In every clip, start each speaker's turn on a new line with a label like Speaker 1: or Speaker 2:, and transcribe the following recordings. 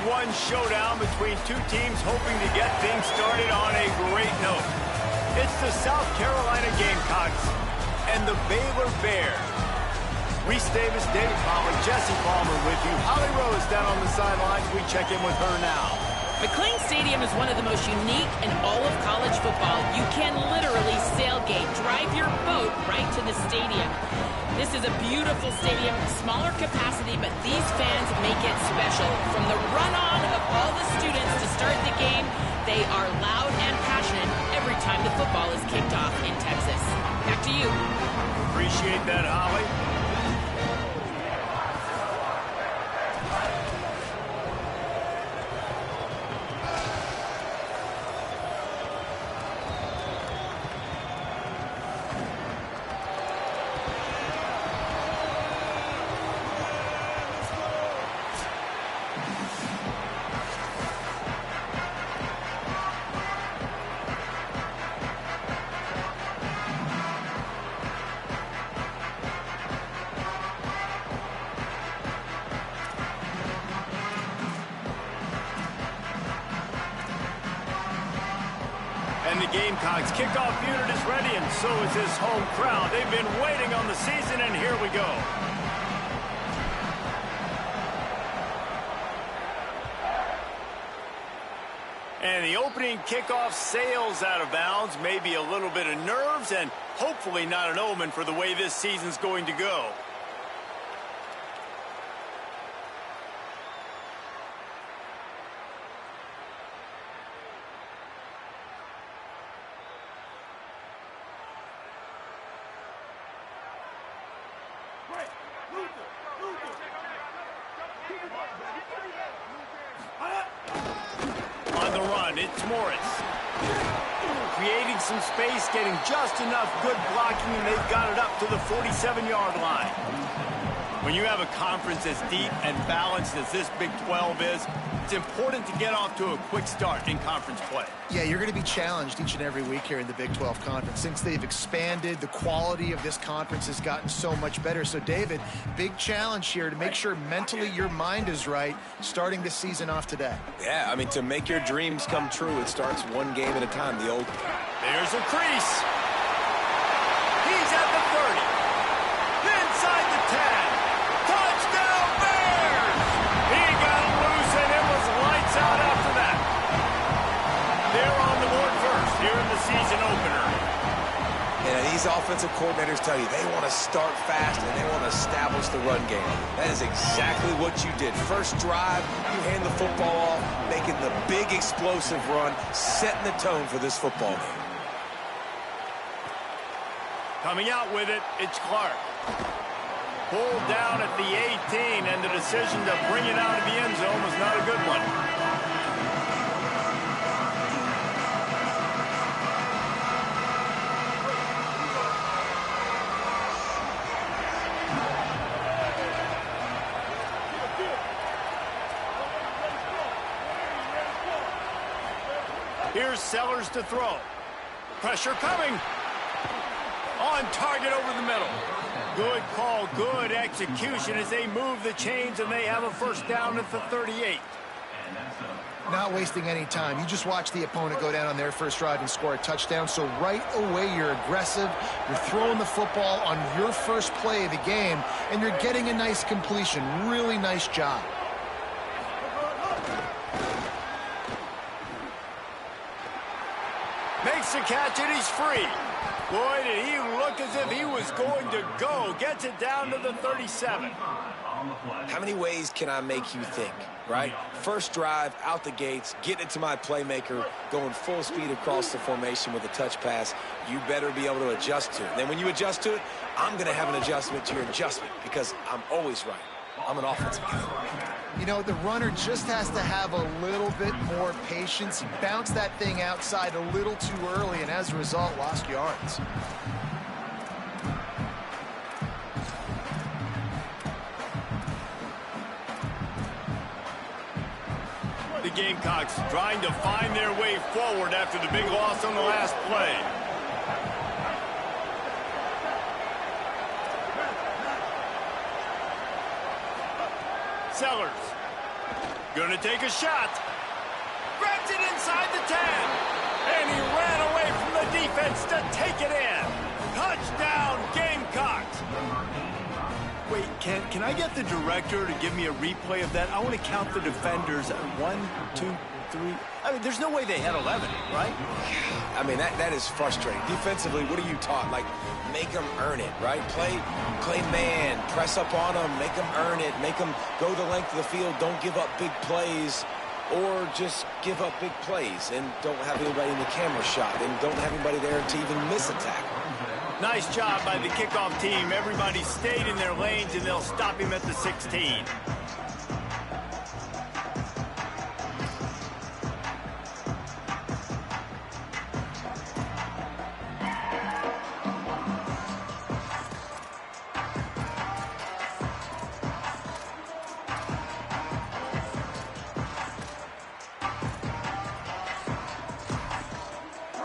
Speaker 1: one showdown between two teams hoping to get things started on a great note. It's the South Carolina Gamecocks and the Baylor Bears. Reese Davis, David Palmer, Jesse Palmer with you. Holly Rose down on the sidelines. We check in with her now.
Speaker 2: McLean Stadium is one of the most unique in all of college football. You can literally sailgate, drive your boat right to the stadium. This is a beautiful stadium, smaller capacity, but these fans make it special. From the run-on of all the students to start the game, they are loud and passionate every time the football is kicked off in Texas. Back to you.
Speaker 1: Appreciate that, Holly. And the Gamecocks kickoff unit is ready, and so is this home crowd. They've been waiting on the season, and here we go. And the opening kickoff sails out of bounds. Maybe a little bit of nerves, and hopefully not an omen for the way this season's going to go. On the run, it's Morris. Creating some space, getting just enough good blocking, and they've got it up to the 47-yard line. When you have a conference as deep and balanced as this Big 12 is, it's important to get off to a quick start in conference play.
Speaker 3: Yeah, you're going to be challenged each and every week here in the Big 12 Conference. Since they've expanded, the quality of this conference has gotten so much better. So, David, big challenge here to make sure mentally your mind is right starting this season off today.
Speaker 4: Yeah, I mean, to make your dreams come true, it starts one game at a time. The old...
Speaker 1: There's a crease. He's at the 30. Inside the 10. Touchdown, Bears! He got loose, and it was lights out after that. They're on the board first here in the season opener.
Speaker 4: And these offensive coordinators tell you they want to start fast and they want to establish the run game. That is exactly what you did. First drive, you hand the football off, making the big explosive run, setting the tone for this football game.
Speaker 1: Coming out with it, it's Clark. Pulled down at the 18, and the decision to bring it out of the end zone was not a good one. Here's Sellers to throw. Pressure coming. On target over the middle. Good call, good execution as they move the chains, and they have a first down at the 38.
Speaker 3: Not wasting any time. You just watch the opponent go down on their first drive and score a touchdown. So right away, you're aggressive. You're throwing the football on your first play of the game, and you're getting a nice completion. Really nice job.
Speaker 1: Makes the catch, and he's free. Boy, did he look as if he was going to go. Gets it down to the 37.
Speaker 4: How many ways can I make you think, right? First drive, out the gates, getting it to my playmaker, going full speed across the formation with a touch pass. You better be able to adjust to it. Then when you adjust to it, I'm going to have an adjustment to your adjustment because I'm always right. I'm an offensive guy.
Speaker 3: You know, the runner just has to have a little bit more patience. He bounced that thing outside a little too early, and as a result, lost yards.
Speaker 1: The Gamecocks trying to find their way forward after the big loss on the last play. Sellers Gonna take a shot. Grabs it inside the 10. And he ran away from the defense to take it in. Touchdown, Gamecocks.
Speaker 5: Wait, can I get the director to give me a replay of that? I want to count the defenders. 1, 2, 3. I mean, there's no way they had 11, right?
Speaker 4: I mean, that is frustrating. Defensively, what are you taught? Like, make them earn it, right? Play man, press up on them, make them earn it, make them go the length of the field, don't give up big plays, or just give up big plays and don't have anybody in the camera shot and don't have anybody there to even miss a tackle.
Speaker 1: Nice job by the kickoff team. Everybody stayed in their lanes, and they'll stop him at the 16.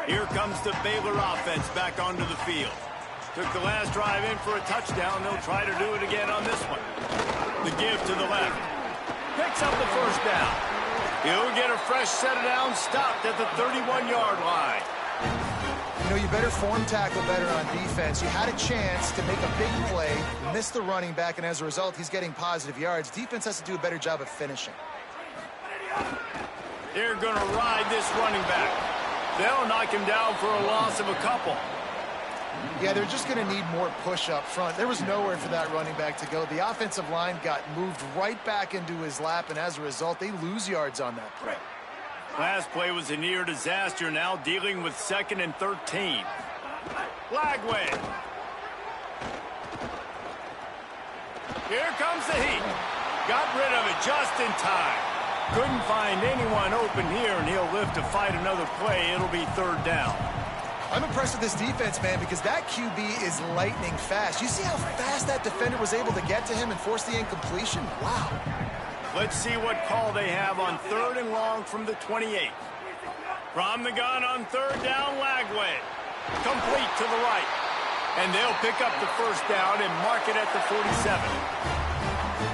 Speaker 1: Here comes the Baylor offense back onto the field. Took the last drive in for a touchdown. They'll try to do it again on this one. The give to the left. Picks up the first down. He'll get a fresh set of downs, stopped at the 31-yard line.
Speaker 3: You know, you better form tackle better on defense. You had a chance to make a big play, missed the running back, and as a result, he's getting positive yards. Defense has to do a better job of finishing.
Speaker 1: They're going to ride this running back. They'll knock him down for a loss of a couple.
Speaker 3: Yeah, they're just going to need more push up front. There was nowhere for that running back to go. The offensive line got moved right back into his lap, and as a result, they lose yards on that play.
Speaker 1: Last play was a near disaster, now dealing with 2nd and 13. Lagway. Here comes the heat. Got rid of it just in time. Couldn't find anyone open here, and he'll live to fight another play. It'll be 3rd down.
Speaker 3: I'm impressed with this defense, man, because that QB is lightning fast. You see how fast that defender was able to get to him and force the incompletion? Wow.
Speaker 1: Let's see what call they have on 3rd and long from the 28. From the gun on 3rd down, Lagway. Complete to the right. And they'll pick up the first down and mark it at the 47.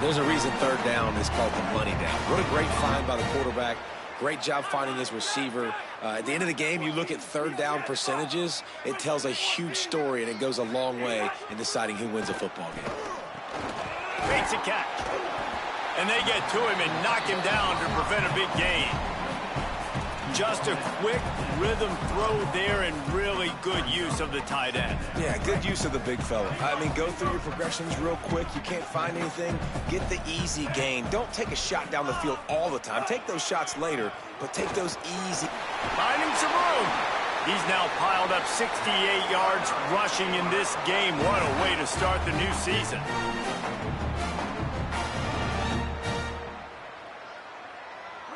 Speaker 4: There's a reason 3rd down is called the money down. What a great find by the quarterback. Great job finding his receiver. At the end of the game, you look at 3rd down percentages. It tells a huge story, and it goes a long way in deciding who wins a football game.
Speaker 1: Makes a catch. And they get to him and knock him down to prevent a big gain. Just a quick rhythm throw there and really good use of the tight end.
Speaker 4: Yeah, good use of the big fella. I mean, go through your progressions real quick. You can't find anything. Get the easy gain. Don't take a shot down the field all the time. Take those shots later, but take those easy.
Speaker 1: Finding some room. He's now piled up 68 yards rushing in this game. What a way to start the new season.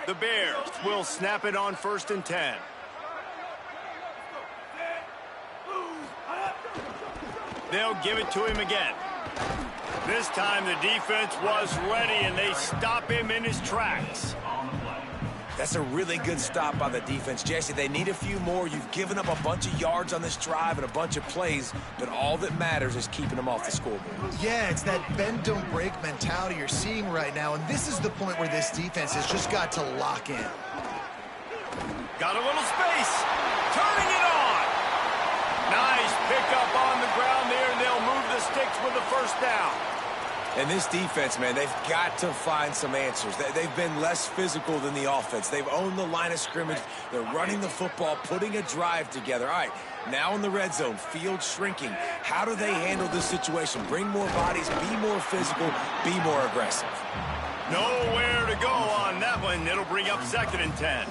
Speaker 1: The Bears will snap it on 1st and 10. They'll give it to him again. This time the defense was ready, and they stop him in his tracks.
Speaker 4: That's a really good stop by the defense, Jesse. They need a few more. You've given up a bunch of yards on this drive and a bunch of plays, but all that matters is keeping them off the scoreboard.
Speaker 3: Yeah, it's that bend, don't break mentality you're seeing right now, and this is the point where this defense has just got to lock in.
Speaker 1: Got a little space. Turning it on. Nice pickup on the ground there, and they'll move the sticks with the first down.
Speaker 4: And this defense, man, they've got to find some answers. They've been less physical than the offense. They've owned the line of scrimmage. They're running the football, putting a drive together. All right, now in the red zone, field shrinking. How do they handle this situation? Bring more bodies, be more physical, be more aggressive.
Speaker 1: Nowhere to go on that one. It'll bring up 2nd and 10.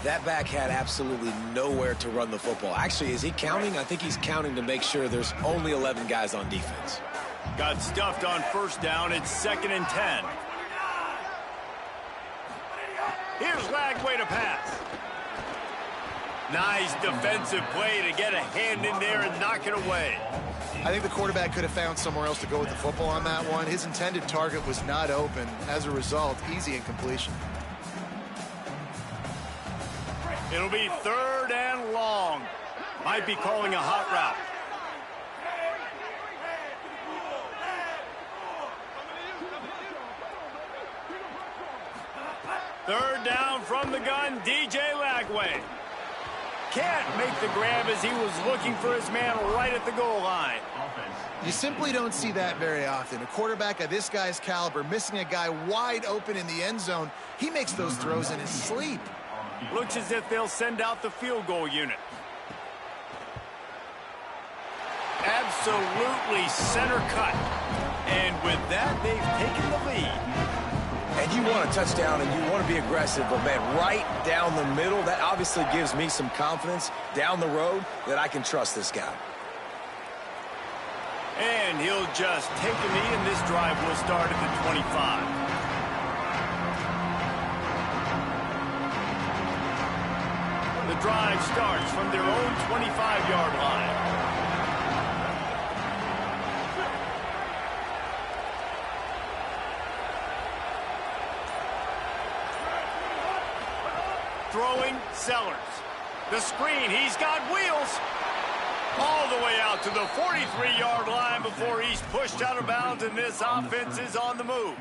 Speaker 4: That back had absolutely nowhere to run the football. Actually, is he counting? I think he's counting to make sure there's only 11 guys on defense.
Speaker 1: Got stuffed on 1st down. It's 2nd and 10. Here's Lagway to pass. Nice defensive play to get a hand in there and knock it away.
Speaker 3: I think the quarterback could have found somewhere else to go with the football on that one. His intended target was not open. As a result, easy incompletion.
Speaker 1: It'll be 3rd and long. Might be calling a hot route.
Speaker 5: Third down from the gun, DJ Lagway. Can't make the grab as he was looking for his man right at the goal line.
Speaker 3: You simply don't see that very often. A quarterback of this guy's caliber missing a guy wide open in the end zone. He makes those throws in his sleep.
Speaker 5: Looks as if they'll send out the field goal unit. Absolutely center cut. And with that, they've taken the lead.
Speaker 4: And you want a touchdown and you want to be aggressive, but man, right down the middle, that obviously gives me some confidence down the road that I can trust this guy.
Speaker 5: And he'll just take a knee, and this drive will start at the 25. The drive starts from their own 25-yard line. Throwing Sellers. The screen, he's got wheels. All the way out to the 43-yard line before he's pushed out of bounds, and this offense is on the move.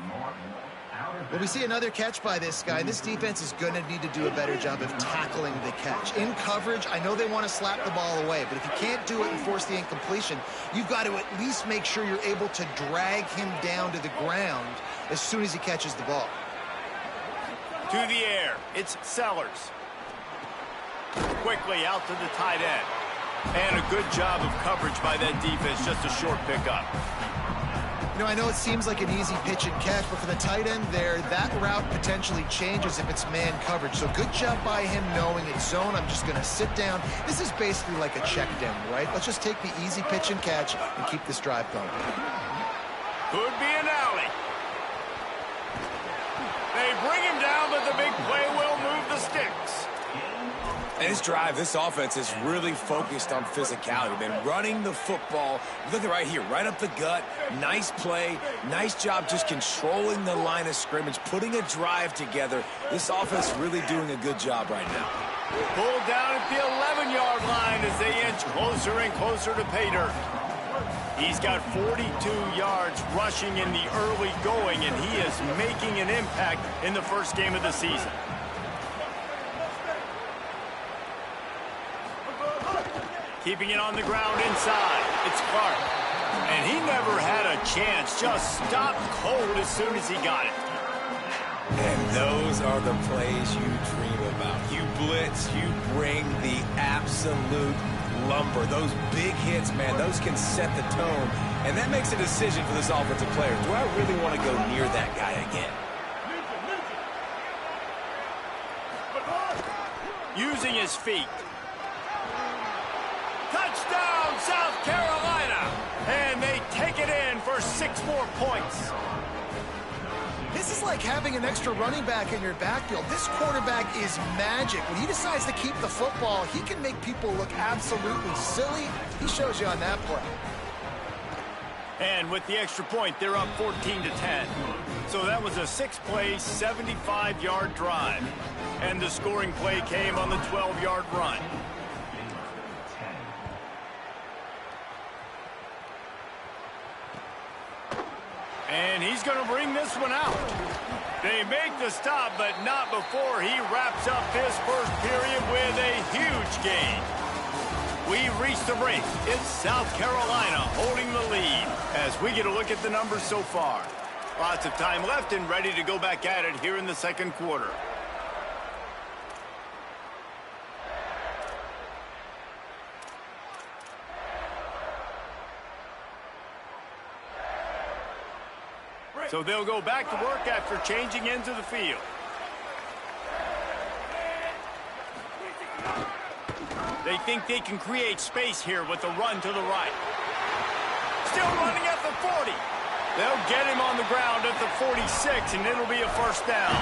Speaker 3: Well, we see another catch by this guy. This defense is going to need to do a better job of tackling the catch. In coverage, I know they want to slap the ball away, but if you can't do it and force the incompletion, you've got to at least make sure you're able to drag him down to the ground as soon as he catches the ball.
Speaker 5: To the air, it's Sellers. Quickly out to the tight end. And a good job of coverage by that defense, just a short pickup.
Speaker 3: You know, I know it seems like an easy pitch and catch, but for the tight end there, that route potentially changes if it's man coverage. So good job by him knowing it's zone. I'm just going to sit down. This is basically like a check down, right? Let's just take the easy pitch and catch and keep this drive going.
Speaker 5: Could be an alley. They bring him down, but the big play will move the sticks.
Speaker 4: And this drive, this offense is really focused on physicality. Man, running the football, look at right here, right up the gut. Nice play, nice job just controlling the line of scrimmage, putting a drive together. This offense really doing a good job right now.
Speaker 5: Pulled down at the 11-yard line as they inch closer and closer to pay dirt. He's got 42 yards rushing in the early going, and he is making an impact in the first game of the season. Keeping it on the ground inside. It's Clark. And he never had a chance. Just stopped cold as soon as he got it.
Speaker 4: And those are the plays you dream about. You blitz, you bring the absolute lumber. Those big hits, man, those can set the tone. And that makes a decision for this offensive player. Do I really want to go near that guy again?
Speaker 5: Using his feet. Touchdown, South Carolina! And they take it in for 6 more points.
Speaker 3: This is like having an extra running back in your backfield. This quarterback is magic. When he decides to keep the football, he can make people look absolutely silly. He shows you on that play.
Speaker 5: And with the extra point, they're up 14-10. So that was a 6-play, 75-yard drive. And the scoring play came on the 12-yard run. And he's going to bring this one out. They make the stop, but not before he wraps up this first period with a huge gain. We've reached the break. It's South Carolina holding the lead as we get a look at the numbers so far. Lots of time left and ready to go back at it here in the second quarter. So they'll go back to work after changing into the field. They think they can create space here with the run to the right. Still running at the 40. They'll get him on the ground at the 46, and it'll be a first down.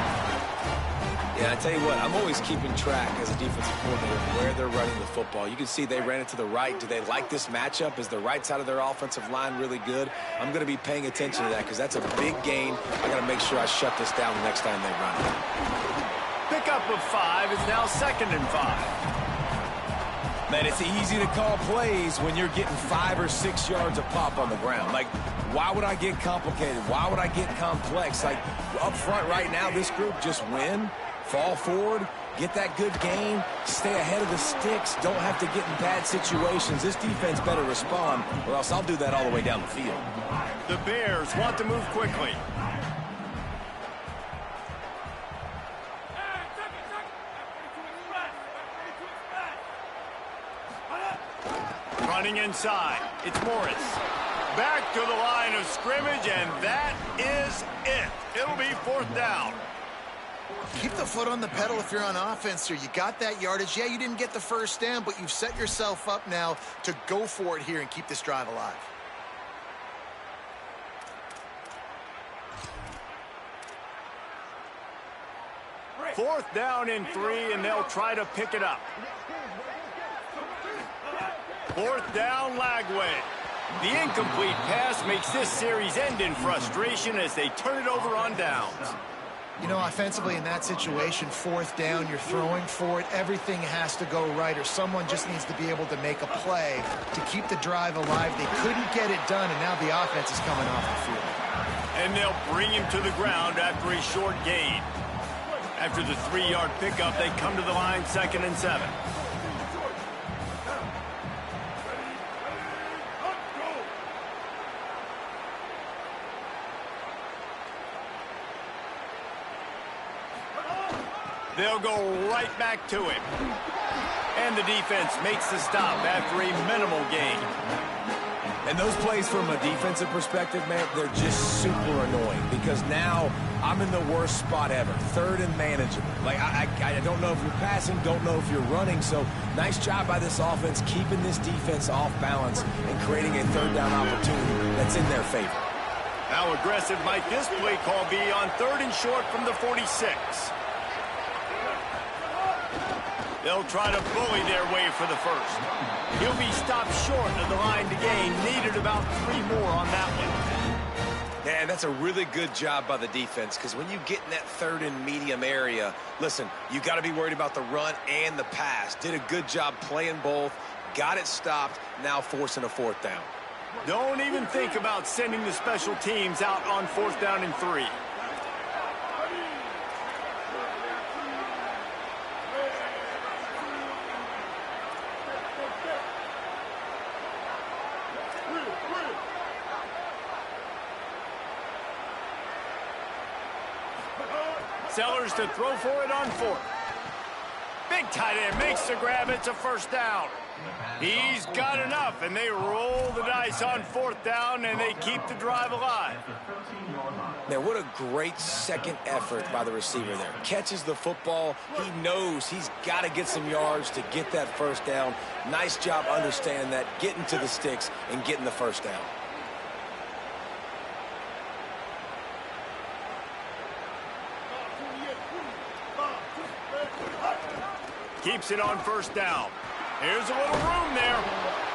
Speaker 4: Yeah, I tell you what, I'm always keeping track as a defensive coordinator where they're running the football. You can see they ran it to the right. Do they like this matchup? Is the right side of their offensive line really good? I'm going to be paying attention to that because that's a big gain. I got to make sure I shut this down the next time they run it.
Speaker 5: Pickup of 5 is now 2nd and 5.
Speaker 4: Man, it's easy to call plays when you're getting 5 or 6 yards of pop on the ground. Like, why would I get complicated? Why would I get complex? Like, up front right now, this group just win Fall forward, get that good gain, stay ahead of the sticks, don't have to get in bad situations. This defense better respond, or else I'll do that all the way down the field.
Speaker 5: The Bears want to move quickly. Running inside, it's Morris. Back to the line of scrimmage, and that is it. It'll be 4th down.
Speaker 3: Keep the foot on the pedal if you're on offense here. You got that yardage. Yeah, you didn't get the first down, but you've set yourself up now to go for it here and keep this drive alive.
Speaker 5: Fourth down and 3, and they'll try to pick it up. 4th down, Lagway. The incomplete pass makes this series end in frustration as they turn it over on downs.
Speaker 3: You know, offensively in that situation, 4th down, you're throwing for it. Everything has to go right, or someone just needs to be able to make a play to keep the drive alive. They couldn't get it done, and now the offense is coming off the field.
Speaker 5: And they'll bring him to the ground after a short gain. After the 3-yard pickup, they come to the line 2nd and 7. They'll go right back to him. And the defense makes the stop after a minimal gain.
Speaker 4: And those plays from a defensive perspective, man, they're just super annoying because now I'm in the worst spot ever. 3rd and manageable. Like, I don't know if you're passing, don't know if you're running. So nice job by this offense keeping this defense off balance and creating a 3rd down opportunity that's in their favor.
Speaker 5: How aggressive might this play call be on 3rd and short from the 46? They'll try to bully their way for the first. He'll be stopped short of the line to gain. Needed about 3 more on that one.
Speaker 4: Man, that's a really good job by the defense because when you get in that 3rd and medium area, listen, you got to be worried about the run and the pass. Did a good job playing both, got it stopped, now forcing a 4th down.
Speaker 5: Don't even think about sending the special teams out on 4th down and 3. Sellers to throw for it on 4th. Big tight end makes the grab. It's a 1st down. He's got enough, and they roll the dice on 4th down, and they keep the drive alive.
Speaker 4: Man, what a great second effort by the receiver there. Catches the football. He knows he's got to get some yards to get that 1st down. Nice job understanding that, getting to the sticks and getting the 1st down.
Speaker 5: Keeps it on 1st down. Here's a little room there.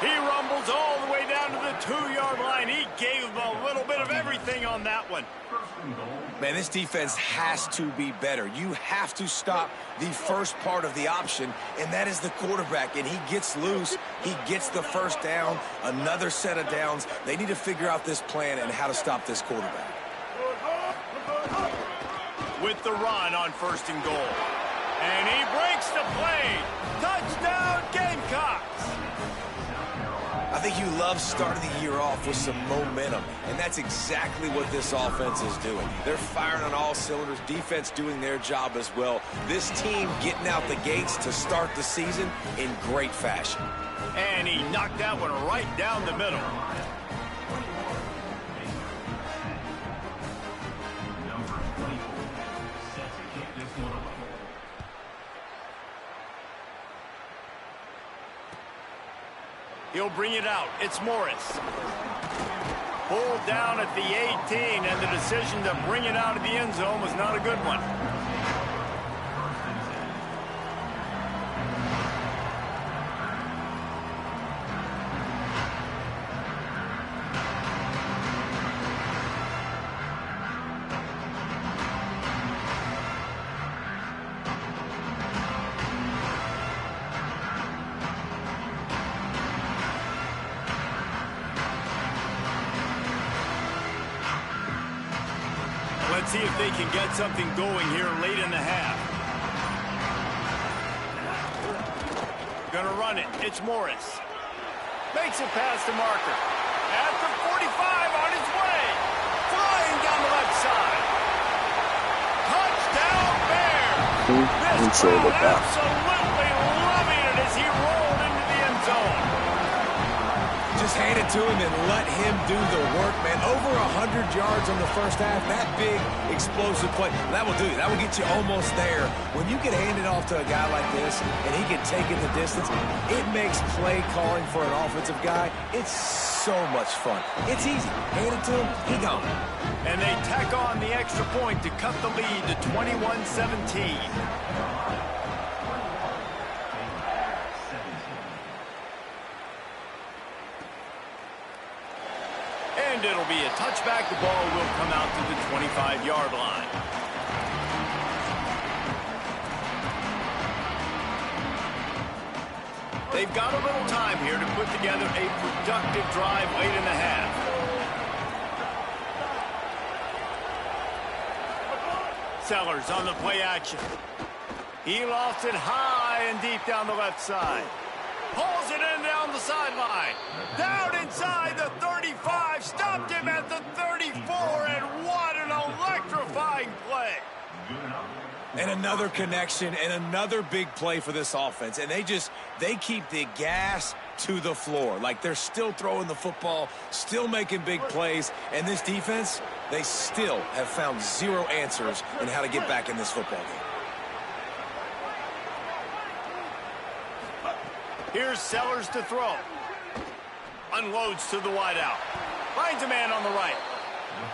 Speaker 5: He rumbles all the way down to the 2-yard line. He gave him a little bit of everything on that one.
Speaker 4: Man, this defense has to be better. You have to stop the first part of the option, and that is the quarterback. And he gets loose. He gets the 1st down, another set of downs. They need to figure out this plan and how to stop this quarterback.
Speaker 5: With the run on 1st and goal. And he breaks the play. Touchdown, Gamecocks.
Speaker 4: I think you love starting the year off with some momentum, and that's exactly what this offense is doing. They're firing on all cylinders, defense doing their job as well. This team getting out the gates to start the season in great fashion.
Speaker 5: And he knocked that one right down the middle. He'll bring it out. It's Morris. Pulled down at the 18, and the decision to bring it out of the end zone was not a good one. Let's see if they can get something going here late in the half. Gonna run it. It's Morris. Makes it past the marker. At the 45 on his way. Flying down the left side. Touchdown Bears. This crowd absolutely loving it as he rolled into the end zone.
Speaker 4: Just hand it to him and let him do the work, man. Over 100 yards on the first half. That big, explosive play. That will do you. That will get you almost there. When you can hand it off to a guy like this and he can take it the distance, it makes play calling for an offensive guy. It's so much fun. It's easy. Hand it to him, he gone.
Speaker 5: And they tack on the extra point to cut the lead to 21-17. And it'll be a touchback. The ball will come out to the 25-yard line. They've got a little time here to put together a productive drive late in the half. Sellers on the play action. He lost it high and deep down the left side. Pulls it in down the sideline. Down inside the 35. Stopped him at the 34. And what an electrifying play.
Speaker 4: And another connection and another big play for this offense. And they keep the gas to the floor. Like they're still throwing the football, still making big plays. And this defense, they still have found zero answers in how to get back in this football game.
Speaker 5: Here's Sellers to throw. Unloads to the wideout. Finds a man on the right.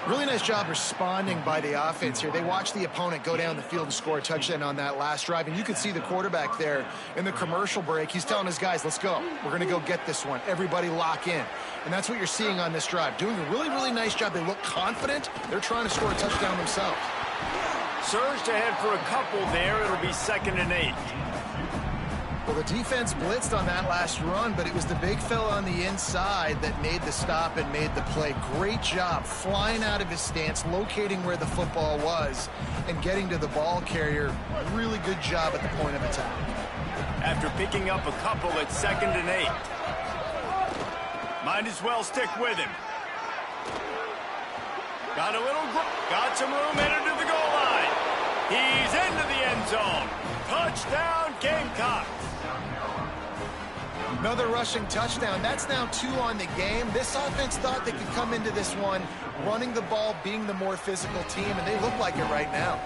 Speaker 3: Really nice job responding by the offense here. They watched the opponent go down the field and score a touchdown on that last drive. And you could see the quarterback there in the commercial break. He's telling his guys, let's go. We're going to go get this one. Everybody lock in. And that's what you're seeing on this drive. Doing a really, really nice job. They look confident. They're trying to score a touchdown themselves.
Speaker 5: Surged ahead for a couple there. It'll be 2nd and 8.
Speaker 3: Well, the defense blitzed on that last run, but it was the big fella on the inside that made the stop and made the play. Great job flying out of his stance, locating where the football was, and getting to the ball carrier. Really good job at the point of attack. After picking up a couple at 2nd and 8. Might as well stick with him. Got some room headed to the goal line. He's into the end zone. Touchdown, Gamecocks. Another rushing touchdown. That's now 2 on the game. This offense thought they could come into this one running the ball, being the more physical team, and they look like it right now.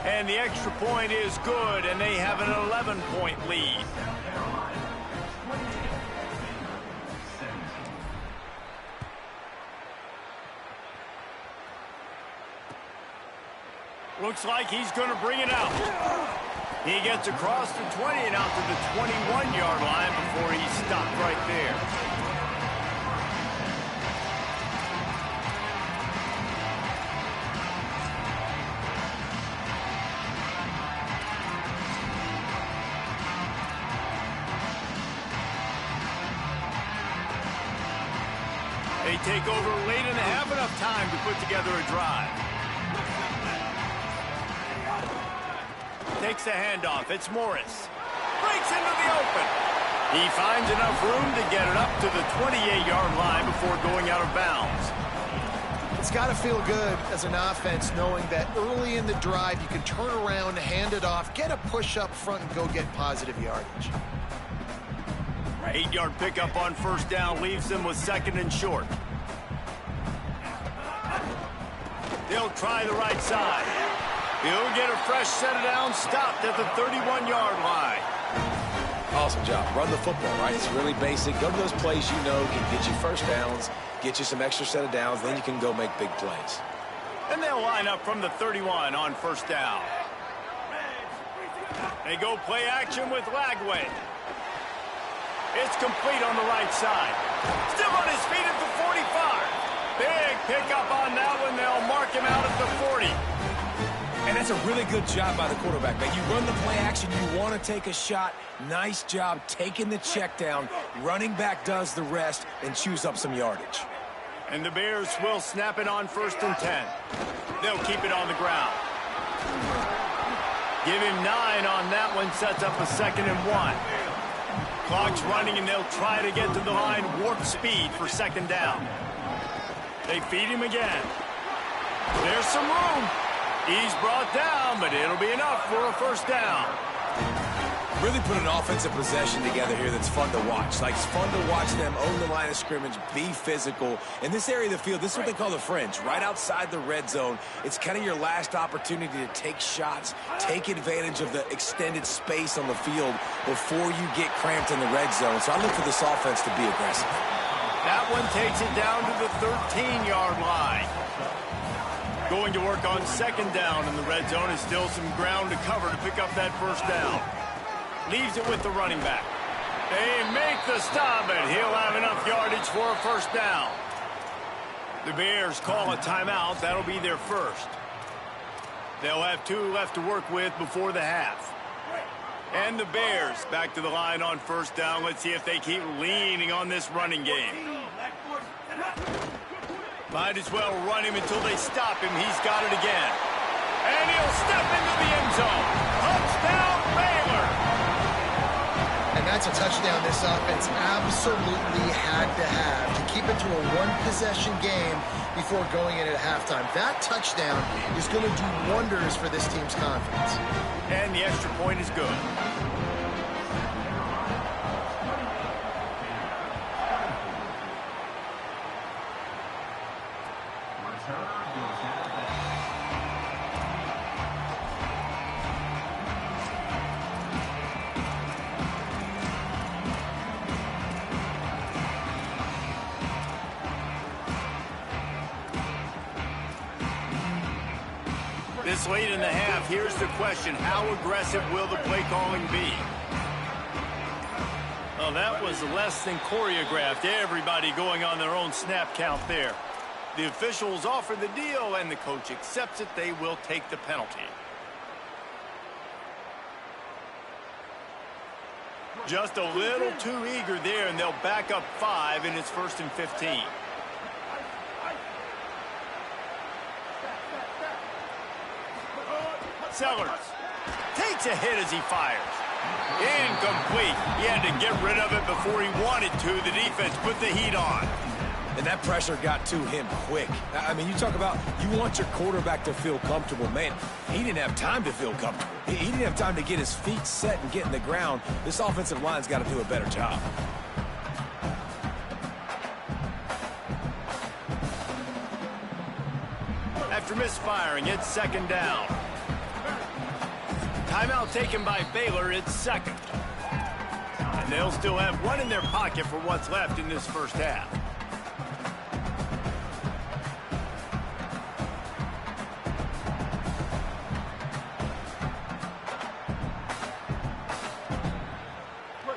Speaker 3: And the extra point is good, and they have an 11-point lead. Looks like he's going to bring it out. He gets across the 20 and out to the 21-yard line before he's stopped right there. They take over late and have enough time to put together a drive. Takes the handoff. It's Morris. Breaks into the open. He finds enough room to get it up to the 28-yard line before going out of bounds. It's got to feel good as an offense knowing that early in the drive you can turn around, hand it off, get a push up front, and go get positive yardage. 8-yard pickup on 1st down leaves them with 2nd and short. They'll try the right side. He'll get a fresh set of downs stopped at the 31-yard line.
Speaker 4: Awesome job. Run the football, right? It's really basic. Go to those plays you know can get you first downs, get you some extra set of downs, then you can go make big plays.
Speaker 5: And they'll line up from the 31 on 1st down. They go play action with Lagway. It's complete on the right side. Still on his feet at the 45. Big pickup on that one. They'll mark him out at the 40.
Speaker 4: And that's a really good job by the quarterback, man. You run the play action, you want to take a shot. Nice job taking the check down. Running back does the rest and chews up some yardage.
Speaker 5: And the Bears will snap it on 1st and 10. They'll keep it on the ground. Give him 9 on that one, sets up a 2nd and 1. Clock's running, and they'll try to get to the line warp speed for second down. They feed him again. There's some room. He's brought down, but it'll be enough for a first down.
Speaker 4: Really put an offensive possession together here that's fun to watch. Like, it's fun to watch them own the line of scrimmage, be physical. In this area of the field, this is what they call the fringe, right outside the red zone. It's kind of your last opportunity to take shots, take advantage of the extended space on the field before you get cramped in the red zone. So I look for this offense to be aggressive.
Speaker 5: That one takes it down to the 13-yard line. Going to work on second down in the red zone is still some ground to cover to pick up that first down. Leaves it with the running back. They make the stop, and he'll have enough yardage for a first down. The Bears call a timeout. That'll be their first. They'll have 2 left to work with before the half. And the Bears back to the line on first down. Let's see if they keep leaning on this running game. Might as well run him until they stop him. He's got it again. And he'll step into the end zone. Touchdown, Baylor!
Speaker 3: And that's a touchdown this offense absolutely had to have to keep it to a one-possession game before going in at halftime. That touchdown is going to do wonders for this team's confidence.
Speaker 5: And the extra point is good. This late in the half, here's the question. How aggressive will the play calling be? Well, that was less than choreographed. Everybody going on their own snap count there. The officials offer the deal, and the coach accepts it. They will take the penalty. Just a little too eager there, and they'll back up 5, and it's 1st and 15. Sellers takes a hit as he fires. Incomplete. He had to get rid of it before he wanted to. The defense put the heat on.
Speaker 4: And that pressure got to him quick. I mean, you talk about you want your quarterback to feel comfortable. Man, he didn't have time to feel comfortable. He didn't have time to get his feet set and get in the ground. This offensive line's got to do a better job.
Speaker 5: After misfiring, it's second down. Timeout taken by Baylor. It's second. And they'll still have one in their pocket for what's left in this first half.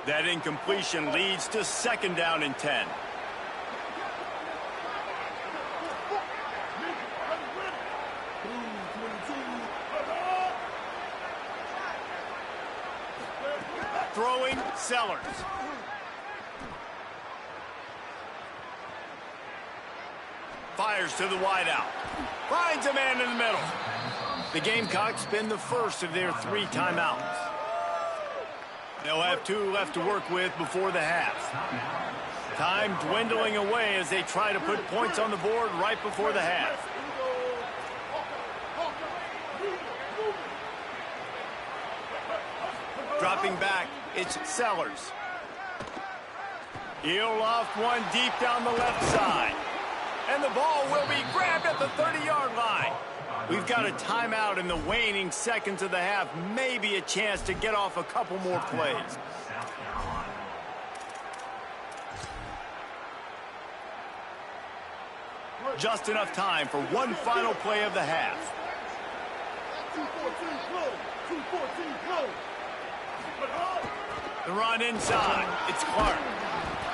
Speaker 5: That incompletion leads to second down and 10. Throwing, Sellers. Fires to the wideout. Finds a man in the middle. The Gamecocks spend the first of their 3 timeouts. They'll have 2 left to work with before the half. Time dwindling away as they try to put points on the board right before the half. Dropping back, it's Sellers. He'll loft one deep down the left side. And the ball will be grabbed at the 30-yard line. We've got a timeout in the waning seconds of the half. Maybe a chance to get off a couple more plays. Just enough time for one final play of the half.
Speaker 1: 2-14 close.
Speaker 5: The run inside. It's Clark.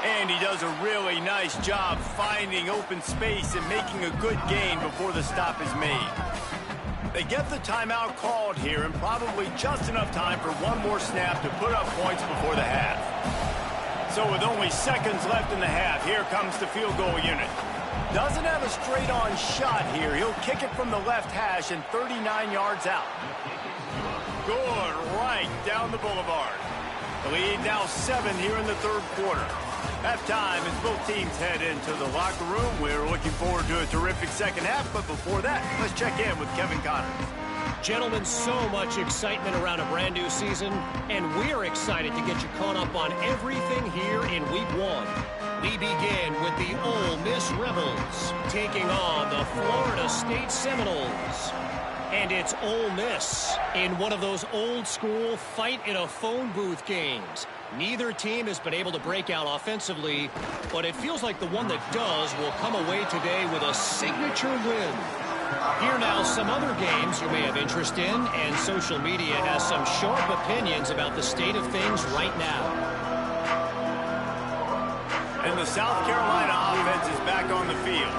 Speaker 5: And he does a really nice job finding open space and making a good gain before the stop is made. They get the timeout called here, and probably just enough time for one more snap to put up points before the half. So with only seconds left in the half, here comes the field goal unit. Doesn't have a straight-on shot here. He'll kick it from the left hash and 39 yards out. Good, right down the boulevard. The lead now 7 here in the third quarter. Halftime as both teams head into the locker room. We're looking forward to a terrific second half, but before that, let's check in with Kevin Connors.
Speaker 6: Gentlemen, so much excitement around a brand new season, and we're excited to get you caught up on everything here in Week 1. We begin with the Ole Miss Rebels taking on the Florida State Seminoles. And it's Ole Miss in one of those old-school fight-in-a-phone booth games. Neither team has been able to break out offensively, but it feels like the one that does will come away today with a signature win. Here now, some other games you may have interest in, and social media has some sharp opinions about the state of things right now.
Speaker 5: And the South Carolina offense is back on the field.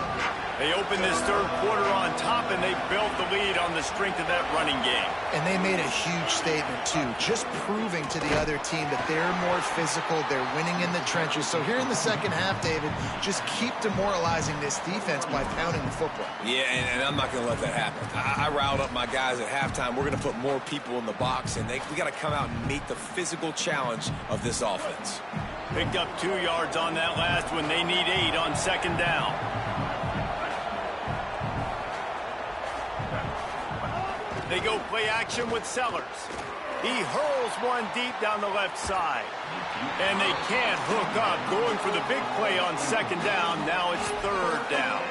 Speaker 5: They opened this third quarter on top, and they built the lead on the strength of that running game.
Speaker 3: And they made a huge statement, too, just proving to the other team that they're more physical, they're winning in the trenches. So here in the second half, David, just keep demoralizing this defense by pounding the football.
Speaker 4: Yeah, and I'm not going to let that happen. I riled up my guys at halftime. We're going to put more people in the box, and we got to come out and meet the physical challenge of this offense.
Speaker 5: Picked up 2 yards on that last one. They need 8 on second down. They go play action with Sellers. He hurls one deep down the left side. And they can't hook up, going for the big play on second down. Now it's third down.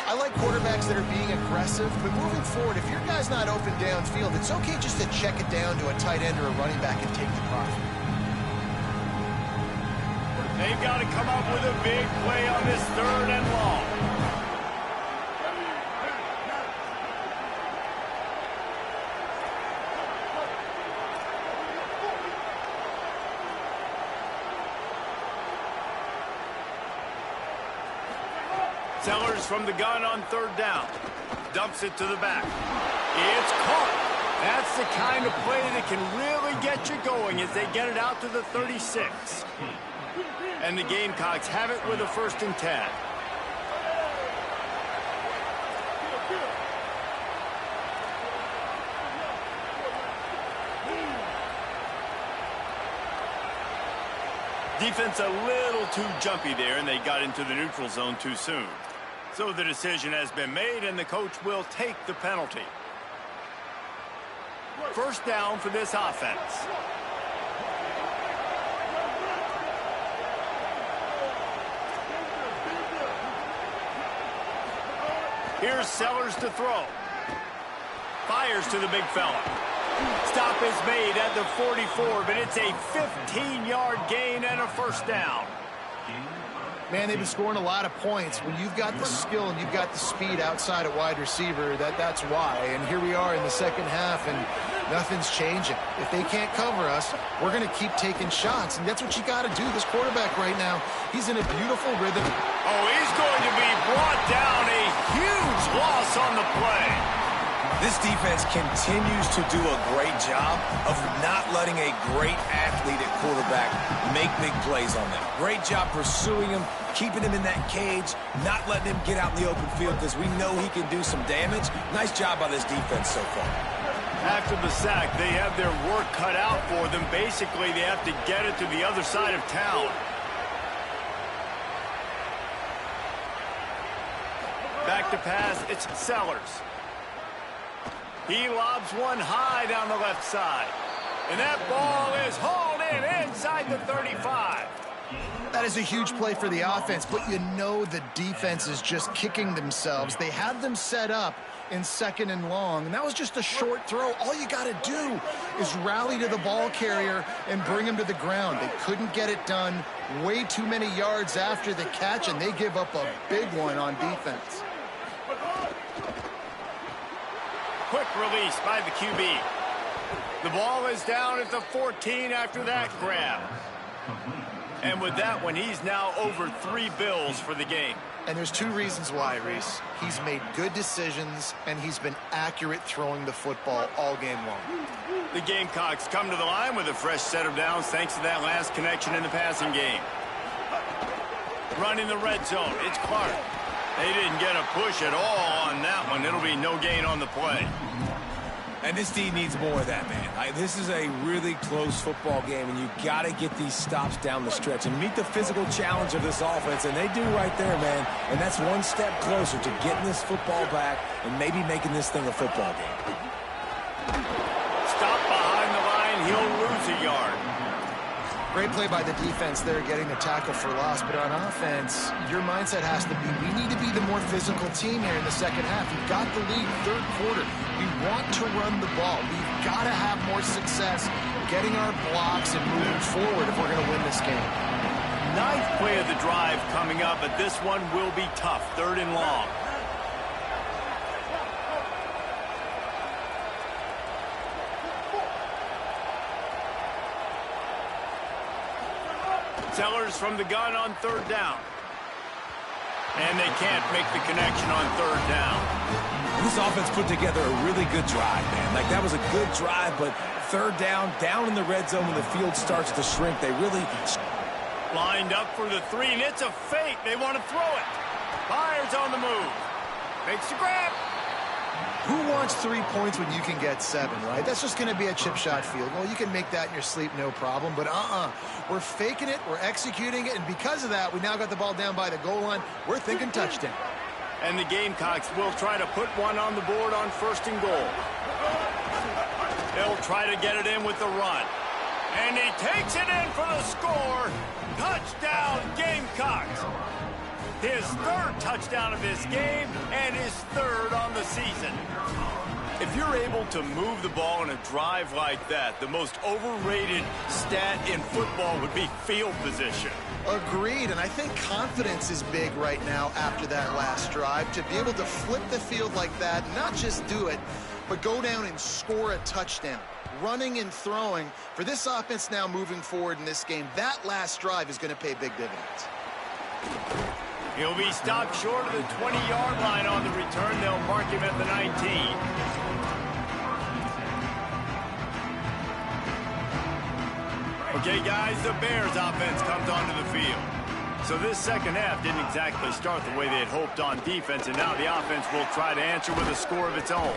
Speaker 3: I like quarterbacks that are being aggressive, but moving forward, if your guy's not open downfield, it's okay just to check it down to a tight end or a running back and take the profit.
Speaker 5: They've got to come up with a big play on this third and long. Sellers from the gun on third down. Dumps it to the back. It's caught. That's the kind of play that can really get you going as they get it out to the 36. And the Gamecocks have it with a 1st and 10. Defense a little too jumpy there, and they got into the neutral zone too soon. So the decision has been made, and the coach will take the penalty. First down for this offense. Here's Sellers to throw. Fires to the big fella. Stop is made at the 44, but it's a 15-yard gain and a first down.
Speaker 3: Man, they've been scoring a lot of points. When you've got the skill and you've got the speed outside at wide receiver, that's why. And here we are in the second half, and nothing's changing. If they can't cover us, we're going to keep taking shots, and that's what you got to do. This quarterback right now, he's in a beautiful rhythm.
Speaker 5: Oh, he's going to be brought down. A huge loss on the play.
Speaker 4: This defense continues to do a great job of not letting a great athlete at quarterback make big plays on them. Great job pursuing him, keeping him in that cage, not letting him get out in the open field because we know he can do some damage. Nice job by this defense so far.
Speaker 5: After the sack, they have their work cut out for them. Basically, they have to get it to the other side of town. Back to pass, it's Sellers. He lobs one high down the left side. And that ball is hauled in inside the 35.
Speaker 3: That is a huge play for the offense, but you know the defense is just kicking themselves. They had them set up in 2nd and long, and that was just a short throw. All you got to do is rally to the ball carrier and bring him to the ground. They couldn't get it done. Way too many yards after the catch, and they give up a big one on defense.
Speaker 5: Quick release by the QB. The ball is down at the 14 after that grab. And with that one, he's now over 3 bills for the game.
Speaker 3: And there's 2 reasons why, Reese. He's made good decisions, and he's been accurate throwing the football all game long.
Speaker 5: The Gamecocks come to the line with a fresh set of downs thanks to that last connection in the passing game. Running the red zone, it's Clark. They didn't get a push at all on that one. It'll be no gain on the play.
Speaker 4: And this D needs more of that, man. This is a really close football game, and you got to get these stops down the stretch and meet the physical challenge of this offense, and they do right there, man. And that's one step closer to getting this football back and maybe making this thing a football game.
Speaker 5: Stop behind the line. He'll lose a yard.
Speaker 3: Great play by the defense there, getting the tackle for loss. But on offense, your mindset has to be, we need to be the more physical team here in the second half. We've got the lead, third quarter. We want to run the ball. We've got to have more success getting our blocks and moving forward if we're going to win this game.
Speaker 5: Ninth play of the drive coming up, but this one will be tough. 3rd and long. Sellers from the gun on 3rd down. And they can't make the connection on 3rd down.
Speaker 4: This offense put together a really good drive, man. Like, that was a good drive, but 3rd down in the red zone when the field starts to shrink, they really...
Speaker 5: Lined up for the 3, and it's a fake. They want to throw it. Fires on the move. Makes the grab.
Speaker 3: Who wants 3 points when you can get 7, right? That's just going to be a chip shot field goal. You can make that in your sleep, no problem. But we're faking it, we're executing it, and because of that, we now got the ball down by the goal line. We're thinking touchdown.
Speaker 5: And the Gamecocks will try to put one on the board on 1st and goal. They'll try to get it in with the run. And he takes it in for the score. Touchdown, Gamecocks. His 3rd touchdown of this game and his 3rd on the season. If you're able to move the ball in a drive like that, the most overrated stat in football would be field position.
Speaker 3: Agreed, and I think confidence is big right now after that last drive. To be able to flip the field like that, not just do it, but go down and score a touchdown. Running and throwing, for this offense now moving forward in this game, that last drive is going to pay big dividends.
Speaker 5: He'll be stopped short of the 20-yard line on the return. They'll mark him at the 19. Okay, guys, the Bears offense comes onto the field. So this second half didn't exactly start the way they had hoped on defense, and now the offense will try to answer with a score of its own.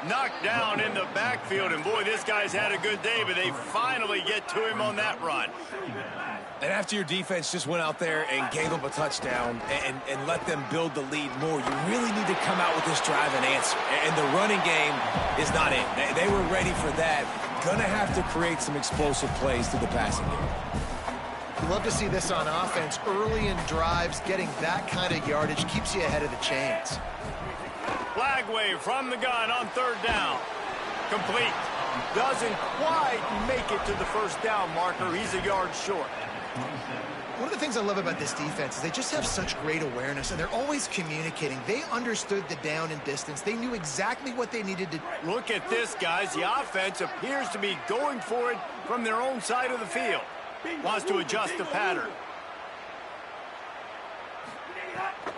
Speaker 5: Knocked down in the backfield, and boy, this guy's had a good day, but they finally get to him on that run.
Speaker 4: And after your defense just went out there and gave up a touchdown and let them build the lead more, you really need to come out with this drive and answer. And the running game is not it. They were ready for that. Gonna have to create some explosive plays through the passing game.
Speaker 3: You love to see this on offense. Early in drives, getting that kind of yardage keeps you ahead of the chains.
Speaker 5: Flag wave from the gun on 3rd down. Complete. Doesn't quite make it to the 1st down marker. He's a yard short.
Speaker 3: One of the things I love about this defense is they just have such great awareness, and they're always communicating. They understood the down and distance. They knew exactly what they needed to do.
Speaker 5: Look at this, guys. The offense appears to be going for it from their own side of the field. Wants to adjust the pattern.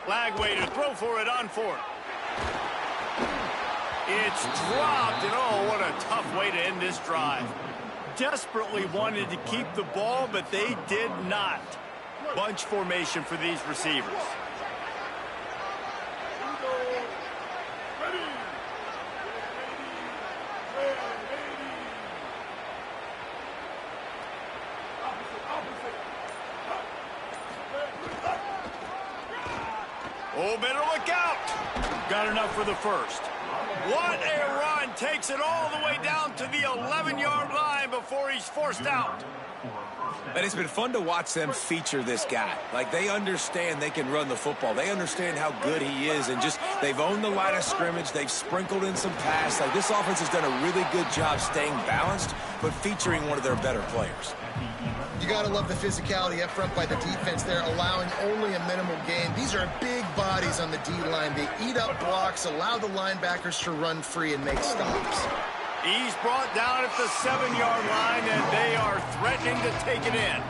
Speaker 5: Flag way to throw for it on 4th. It's dropped, and oh, what a tough way to end this drive. Desperately wanted to keep the ball, but they did not. Bunch formation for these receivers. Oh, better look out. Got enough for the 1st. What a run. Takes it all the way down to the 11-yard line before he's forced out.
Speaker 4: And it's been fun to watch them feature this guy. Like, they understand they can run the football. They understand how good he is, and just they've owned the line of scrimmage. They've sprinkled in some pass. Like, this offense has done a really good job staying balanced, but featuring one of their better players.
Speaker 3: You got to love the physicality up front by the defense there, allowing only a minimal gain. These are big bodies on the D-line. They eat up blocks, allow the linebackers to run free and make stops.
Speaker 5: He's brought down at the 7-yard line, and they are threatening to take it in.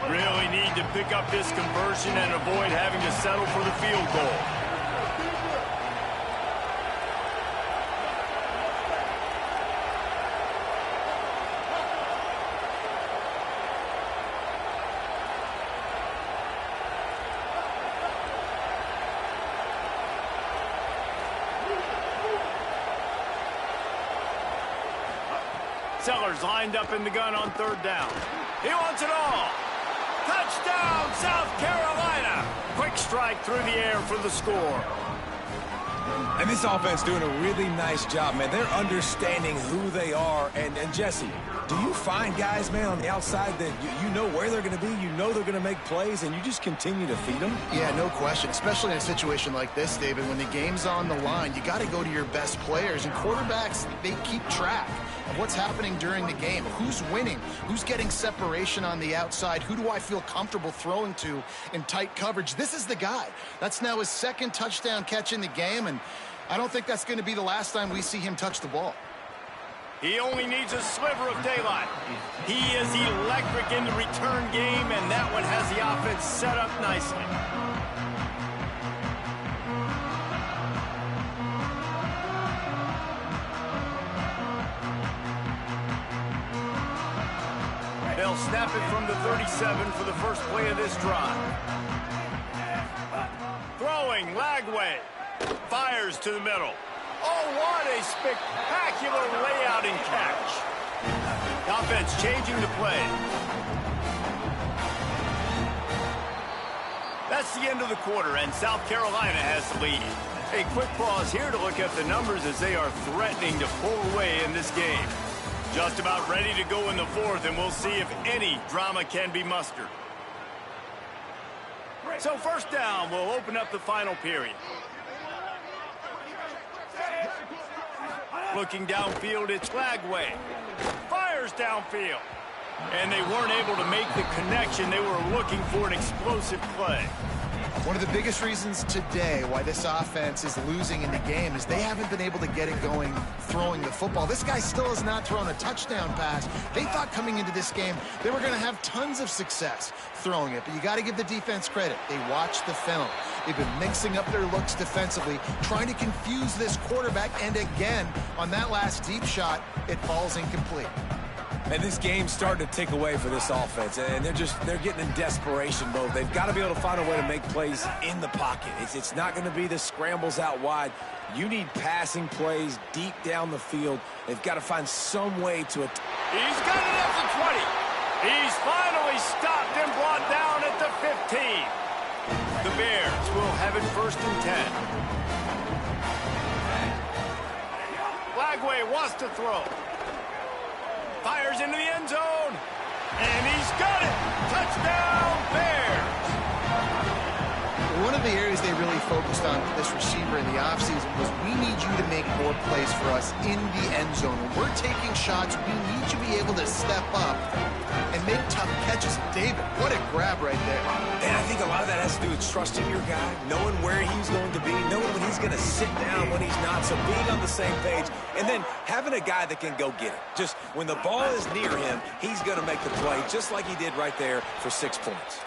Speaker 5: Really need to pick up this conversion and avoid having to settle for the field goal. Sellers lined up in the gun on third down. He wants it all. Touchdown, South Carolina. Quick strike through the air for the score.
Speaker 4: And this offense doing a really nice job, man. They're understanding who they are. And Jesse, do you find guys, man, on the outside that you know where they're going to be, you know they're going to make plays, and you just continue to feed them?
Speaker 3: Yeah, no question, especially in a situation like this, David. When the game's on the line, you got to go to your best players. And quarterbacks, they keep track of what's happening during the game. Who's winning? Who's getting separation on the outside? Who do I feel comfortable throwing to in tight coverage? This is the guy. That's now his second touchdown catch in the game, and I don't think that's going to be the last time we see him touch the ball.
Speaker 5: He only needs a sliver of daylight. He is electric in the return game, and that one has the offense set up nicely. They'll snap it from the 37 for the first play of this drive. Throwing, Lagway. Fires to the middle. Oh, what a spectacular layout and catch. The offense changing the play. That's the end of the quarter, and South Carolina has the lead. A quick pause here to look at the numbers as they are threatening to pull away in this game. Just about ready to go in the fourth, and we'll see if any drama can be mustered. So first down, we'll open up the final period. Looking downfield, it's Lagway. Fires downfield. And they weren't able to make the connection. They were looking for an explosive play.
Speaker 3: One of the biggest reasons today why this offense is losing in the game is they haven't been able to get it going throwing the football. This guy still has not thrown a touchdown pass. They thought coming into this game they were going to have tons of success throwing it, but you got to give the defense credit. They watched the film. They've been mixing up their looks defensively, trying to confuse this quarterback, and again, on that last deep shot, it falls incomplete.
Speaker 4: And this game's starting to take away for this offense, and they're getting in desperation mode. They've got to be able to find a way to make plays in the pocket. It's not going to be the scrambles out wide. You need passing plays deep down the field. They've got to find some way to it.
Speaker 5: He's got it at the 20. He's finally stopped and brought down at the 15. The Bears will have it first and 10. Lagway wants to throw. Fires into the end zone. And he's got it. Touchdown, Bears.
Speaker 3: One of the areas they really focused on for this receiver in the offseason was we need you to make more plays for us in the end zone. When we're taking shots, we need you to be able to step up and make tough catches. David, what a grab right there.
Speaker 4: And I think a lot of that has to do with trusting your guy, knowing where he's going to be, knowing when he's going to sit down, when he's not, so being on the same page, and then having a guy that can go get it. Just when the ball is near him, he's going to make the play, just like he did right there for 6 points.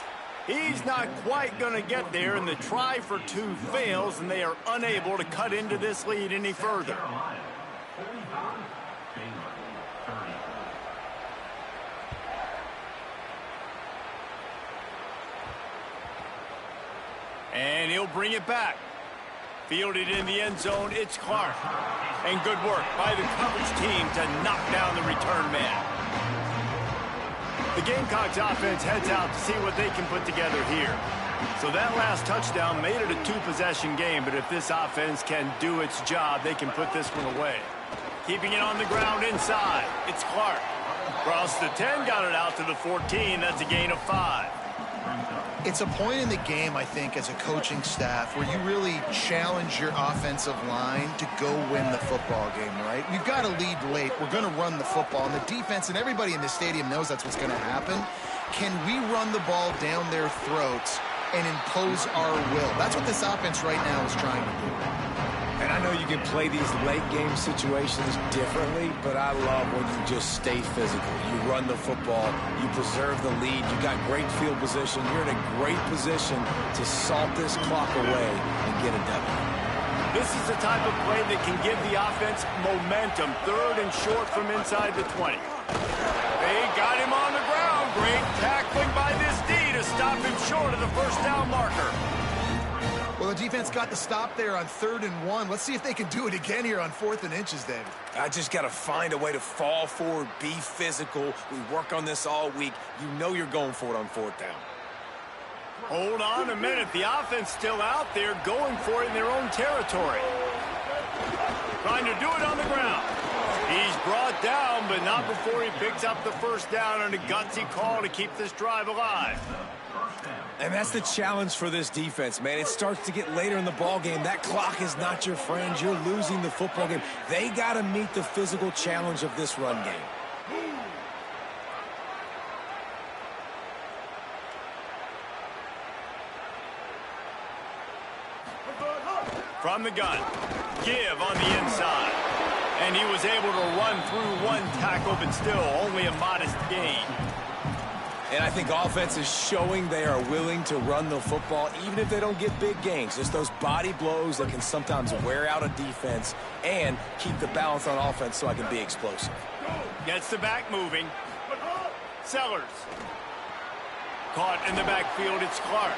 Speaker 5: He's not quite going to get there, and the try for two fails, and they are unable to cut into this lead any further. And he'll bring it back. Fielded in the end zone, it's Clark. And good work by the coverage team to knock down the return man. The Gamecocks offense heads out to see what they can put together here. So that last touchdown made it a two-possession game, but if this offense can do its job, they can put this one away. Keeping it on the ground inside, it's Clark. Across the 10, got it out to the 14. That's a gain of 5.
Speaker 3: It's a point in the game, I think, as a coaching staff where you really challenge your offensive line to go win the football game, right? We've got to lead late. We're going to run the football. And the defense and everybody in the stadium knows that's what's going to happen. Can we run the ball down their throats and impose our will? That's what this offense right now is trying to do.
Speaker 4: And I know you can play these late game situations differently, but I love when you just stay physical. You run the football, you preserve the lead, you got great field position, you're in a great position to salt this clock away and get a W.
Speaker 5: This is the type of play that can give the offense momentum. Third and short from inside the 20. They got him on the ground. Great tackling by this D to stop him short of the first down marker.
Speaker 3: Well, the defense got the stop there on 3rd and 1. Let's see if they can do it again here on 4th and inches, David.
Speaker 4: I just got to find a way to fall forward, be physical. We work on this all week. You know you're going for it on 4th down.
Speaker 5: Hold on a minute. The offense still out there going for it in their own territory. Trying to do it on the ground. He's brought down, but not before he picks up the 1st down on a gutsy call to keep this drive alive.
Speaker 4: And that's the challenge for this defense, man. It starts to get later in the ball game. That clock is not your friend. You're losing the football game. They got to meet the physical challenge of this run game.
Speaker 5: From the gun, give on the inside. And he was able to run through one tackle, but still only a modest gain.
Speaker 4: And I think offense is showing they are willing to run the football, even if they don't get big gains. Just those body blows that can sometimes wear out a defense and keep the balance on offense so I can be explosive.
Speaker 5: Gets the back moving. Sellers. Caught in the backfield, it's Clark.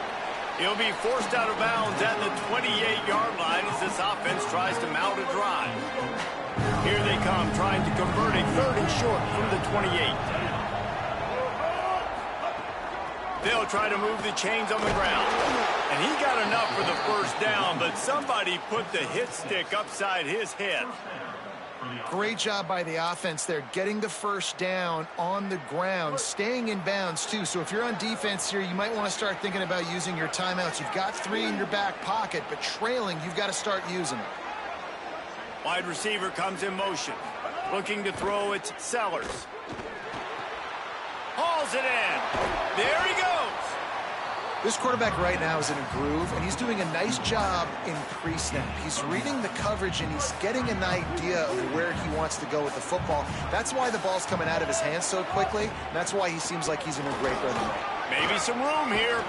Speaker 5: He'll be forced out of bounds at the 28-yard line as this offense tries to mount a drive. Here they come, trying to convert a 3rd and short from the 28. They'll try to move the chains on the ground. And he got enough for the 1st down, but somebody put the hit stick upside his head.
Speaker 3: Great job by the offense there, getting the 1st down on the ground, staying in bounds too. So if you're on defense here, you might want to start thinking about using your timeouts. You've got 3 in your back pocket, but trailing, you've got to start using them.
Speaker 5: Wide receiver comes in motion. Looking to throw, it's Sellers. Hauls it in. There he goes.
Speaker 3: This quarterback right now is in a groove, and he's doing a nice job in pre-snap. He's reading the coverage, and he's getting an idea of where he wants to go with the football. That's why the ball's coming out of his hands so quickly. And that's why he seems like he's in a great rhythm.
Speaker 5: Maybe some room here.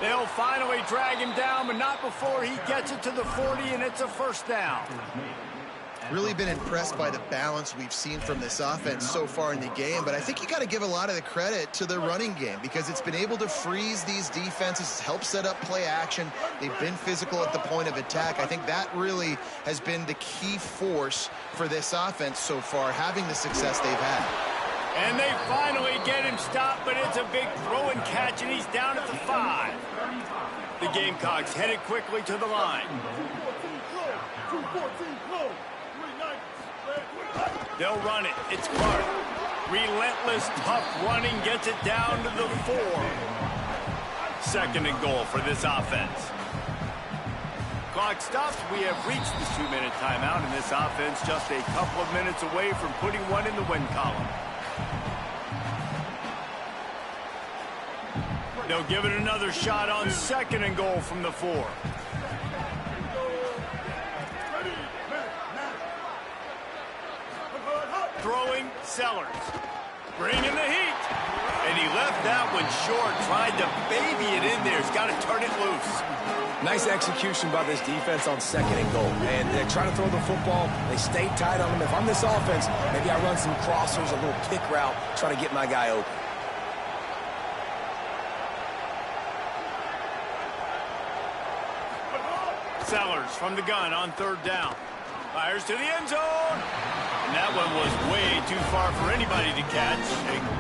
Speaker 5: They'll finally drag him down, but not before he gets it to the 40, and it's a 1st down.
Speaker 3: Really been impressed by the balance we've seen from this offense so far in the game, but I think you got to give a lot of the credit to the running game because it's been able to freeze these defenses, help set up play action. They've been physical at the point of attack. I think that really has been the key force for this offense so far, having the success they've had.
Speaker 5: And they finally get him stopped, but it's a big throw and catch, and he's down at the 5. The Gamecocks headed quickly to the line. They'll run it. It's Clark. Relentless, tough running gets it down to the 4. 2nd and goal for this offense. Clock stops. We have reached the 2-minute timeout, and this offense just a couple of minutes away from putting one in the win column. They'll give it another shot on 2nd and goal from the 4. Throwing, Sellers. Bringing the heat. And he left that one short. Tried to baby it in there. He's got to turn it loose.
Speaker 4: Nice execution by this defense on 2nd and goal. And they're trying to throw the football. They stay tight on them. If I'm this offense, maybe I run some crossers, a little pick route, try to get my guy open.
Speaker 5: Sellers from the gun on 3rd down. Fires to the end zone. And that one was way too far for anybody to catch,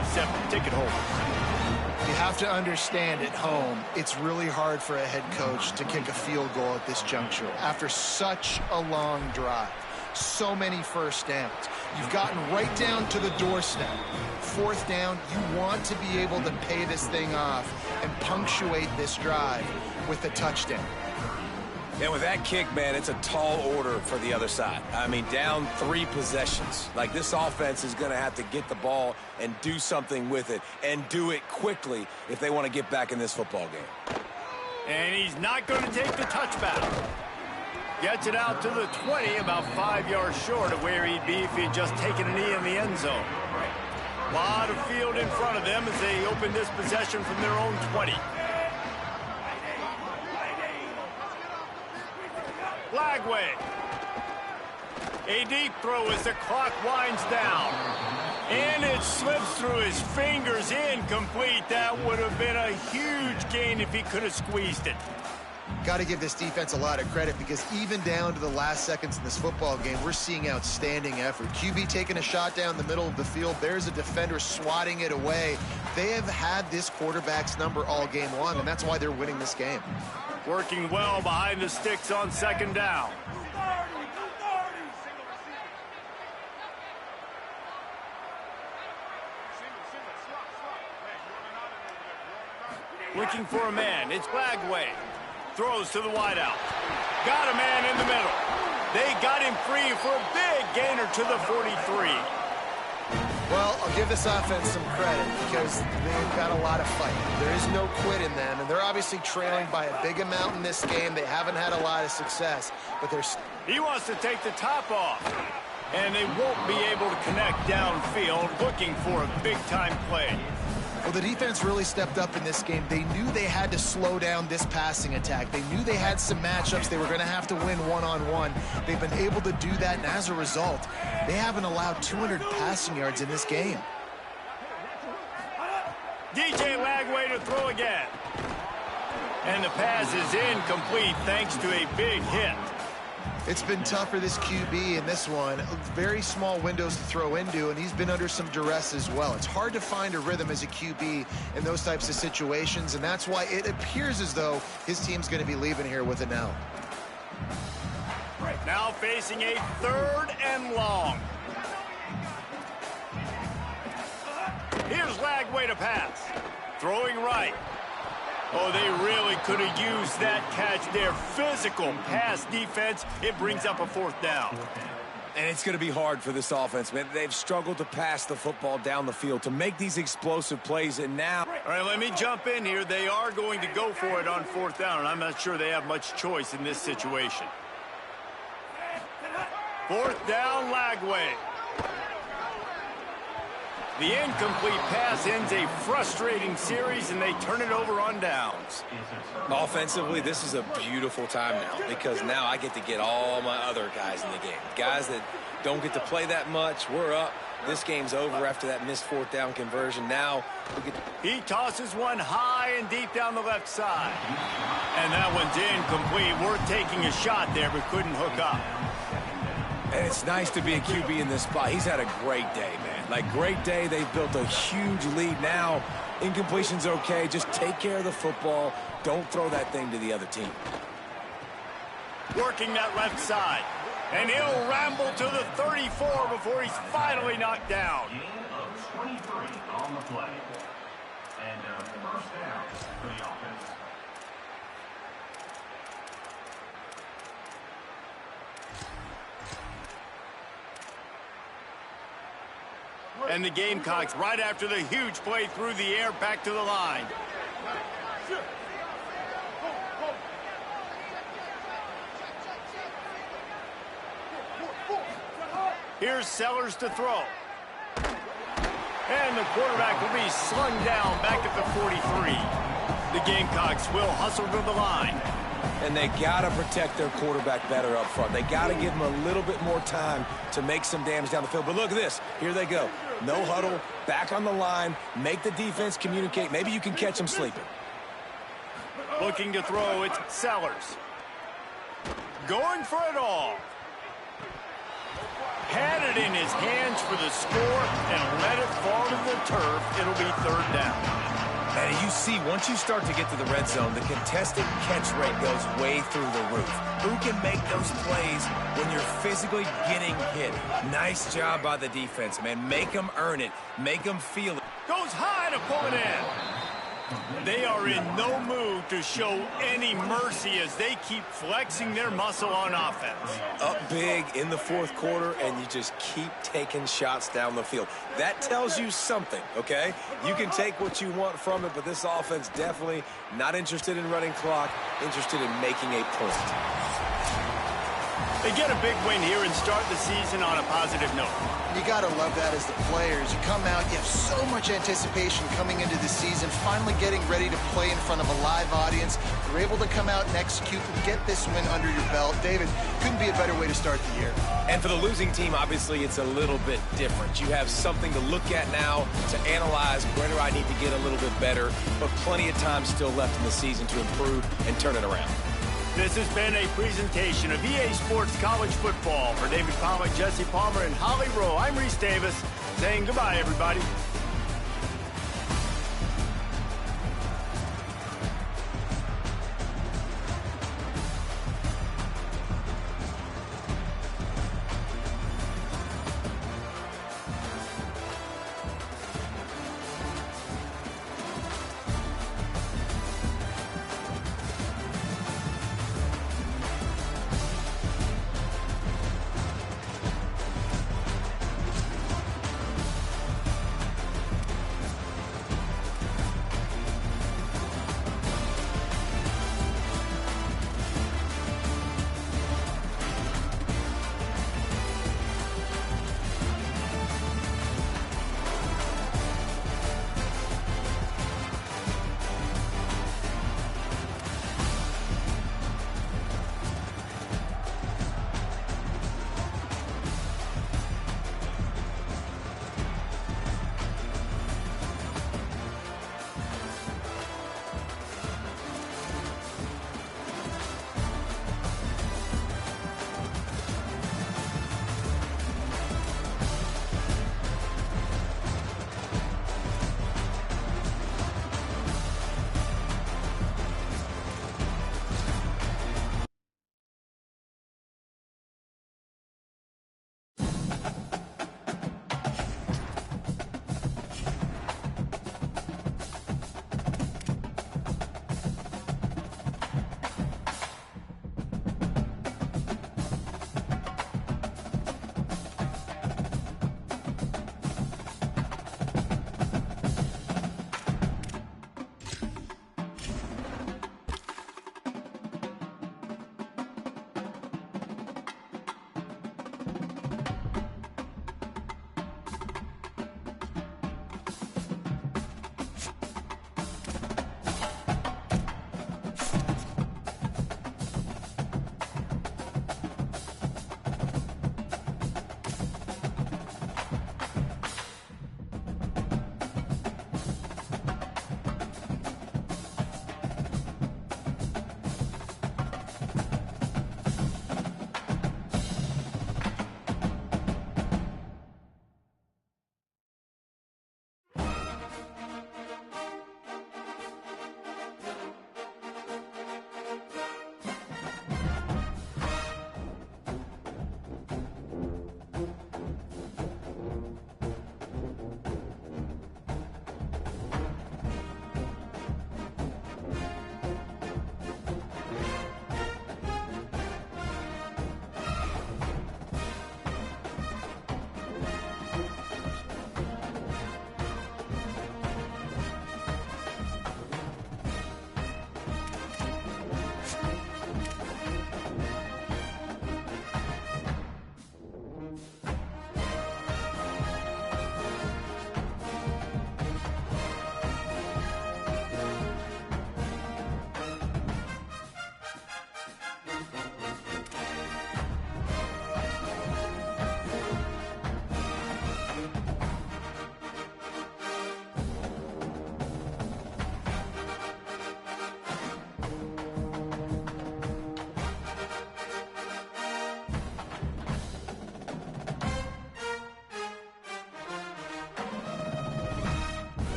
Speaker 5: except the ticket holder.
Speaker 3: You have to understand at home, it's really hard for a head coach to kick a field goal at this juncture. After such a long drive, so many 1st downs, you've gotten right down to the doorstep. 4th down, you want to be able to pay this thing off and punctuate this drive with a touchdown.
Speaker 4: And with that kick, man, it's a tall order for the other side. I mean, down 3 possessions. Like, this offense is going to have to get the ball and do something with it, and do it quickly if they want to get back in this football game.
Speaker 5: And he's not going to take the touchback. Gets it out to the 20, about 5 yards short of where he'd be if he'd just taken a knee in the end zone. A lot of field in front of them as they open this possession from their own 20. Flagway. A deep throw as the clock winds down. And it slips through his fingers, incomplete. That would have been a huge gain if he could have squeezed it.
Speaker 3: Got to give this defense a lot of credit because even down to the last seconds in this football game, we're seeing outstanding effort. QB taking a shot down the middle of the field. There's a defender swatting it away. They have had this quarterback's number all game long, and that's why they're winning this game.
Speaker 5: Working well behind the sticks on second down. Looking for a man. It's Lagway. Throws to the wideout. Got a man in the middle. They got him free for a big gainer to the 43.
Speaker 3: Well, I'll give this offense some credit because they've got a lot of fight. There is no quit in them, and they're obviously trailing by a big amount in this game. They haven't had a lot of success, but they're...
Speaker 5: He wants to take the top off, and they won't be able to connect downfield, looking for a big-time play.
Speaker 3: Well, the defense really stepped up in this game. They knew they had to slow down this passing attack. They knew they had some matchups they were going to have to win one-on-one. They've been able to do that, and as a result, they haven't allowed 200 passing yards in this game.
Speaker 5: DJ Lagway to throw again. And the pass is incomplete thanks to a big hit.
Speaker 3: It's been tough for this QB in this one. Very small windows to throw into, and he's been under some duress as well. It's hard to find a rhythm as a QB in those types of situations, and that's why it appears as though his team's going to be leaving here with an L.
Speaker 5: Now facing a 3rd and long. Here's Lagway to pass. Throwing right. Oh, they really could have used that catch there. Physical pass defense. It brings up a 4th down.
Speaker 4: And it's going to be hard for this offense, man. They've struggled to pass the football down the field to make these explosive plays, and now...
Speaker 5: All right, let me jump in here. They are going to go for it on 4th down, and I'm not sure they have much choice in this situation. 4th down, Lagway. The incomplete pass ends a frustrating series, and they turn it over on downs.
Speaker 4: Offensively, this is a beautiful time now because now I get to get all my other guys in the game. Guys that don't get to play that much, we're up. This game's over after that missed 4th down conversion. Now,
Speaker 5: he tosses one high and deep down the left side. And that one's incomplete. Worth taking a shot there, but couldn't hook up.
Speaker 4: And it's nice to be a QB in this spot. He's had a great day, man. Like, great day. They've built a huge lead. Now, incompletion's okay. Just take care of the football. Don't throw that thing to the other team.
Speaker 5: Working that left side. And he'll ramble to the 34 before he's finally knocked down.
Speaker 7: Gain of 23 on the play. And first down for the offense.
Speaker 5: And the Gamecocks right after the huge play through the air back to the line. Here's Sellers to throw. And the quarterback will be slung down back at the 43. The Gamecocks will hustle to the line.
Speaker 4: And they got to protect their quarterback better up front. They got to give him a little bit more time to make some damage down the field. But look at this. Here they go. No huddle, back on the line, make the defense communicate. Maybe you can catch them sleeping.
Speaker 5: Looking to throw, it's Sellers. Going for it all. Had it in his hands for the score and let it fall to the turf. It'll be 3rd down.
Speaker 4: And you see, once you start to get to the red zone, the contested catch rate goes way through the roof. Who can make those plays when you're physically getting hit? Nice job by the defense, man. Make them earn it. Make them feel it.
Speaker 5: Goes high to pull it in. They are in no mood to show any mercy as they keep flexing their muscle on offense.
Speaker 4: Up big in the 4th quarter, and you just keep taking shots down the field. That tells you something, okay? You can take what you want from it, but this offense definitely not interested in running clock, interested in making a point.
Speaker 5: They get a big win here and start the season on a positive note.
Speaker 3: You got to love that as the players. You come out, you have so much anticipation coming into the season, finally getting ready to play in front of a live audience. You're able to come out and execute and get this win under your belt. David, couldn't be a better way to start the year.
Speaker 4: And for the losing team, obviously, it's a little bit different. You have something to look at now, to analyze. Where do I need to get a little bit better? But plenty of time still left in the season to improve and turn it around.
Speaker 5: This has been a presentation of EA Sports College Football. For David Pollack, Jesse Palmer, and Holly Rowe, I'm Reese Davis, saying goodbye, everybody.